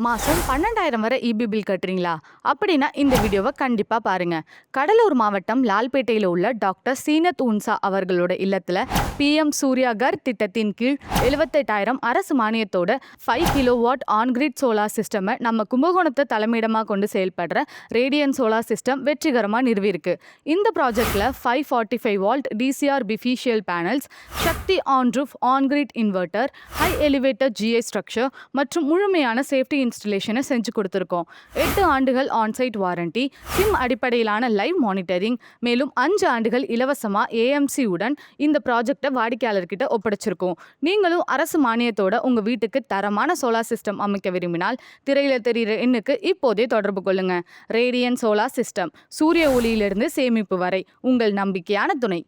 மாதம் 12,000 வரை EB bill கட்டுறீங்களா? அப்படின்னா இந்த வீடியோவை கண்டிப்பாக பாருங்க. கடலூர் மாவட்டம் லால்பேட்டையில் உள்ள டாக்டர் சீனத் உன்சா அவர்களோட இல்லத்தில் PM சூர்யா கர் திட்டத்தின் கீழ் 78,000 அரசு மானியத்தோட 5 கிலோவாட் ஆன்கிரிட் சோலார் சிஸ்டமை நம்ம கும்பகோணத்தை தலைமையிடமாக கொண்டு செயல்படுற ரேடியன் சோலார் சிஸ்டம் வெற்றிகரமாக நிறுவியிருக்கு. இந்த ப்ராஜெக்டில் 545 watt DCR bifacial panels, Shakti on roof on grid inverter, high elevator GI structure மற்றும் முழுமையான சேஃப்டி இன்ஸ்டலேஷனை செஞ்சு கொடுத்துருக்கோம். 8 ஆண்டுகள் ஆன்சைட் வாரண்டி, சிம் அடிப்படையிலான லைவ் மானிட்டரிங், மேலும் 5 ஆண்டுகள் இலவசமாக AMC உடன் இந்த ப்ராஜெக்டை வாடிக்கையாளர்கிட்ட ஒப்படைச்சிருக்கோம். நீங்களும் அரசு மானியத்தோட உங்கள் வீட்டுக்கு தரமான சோலார் சிஸ்டம் அமைக்க விரும்பினால் திரையில் தெரிகிற எண்ணுக்கு இப்போதே தொடர்பு கொள்ளுங்க. ரேடியன் சோலார் சிஸ்டம், சூரிய ஒளியிலிருந்து சேமிப்பு வரை உங்கள் நம்பிக்கையான துணை.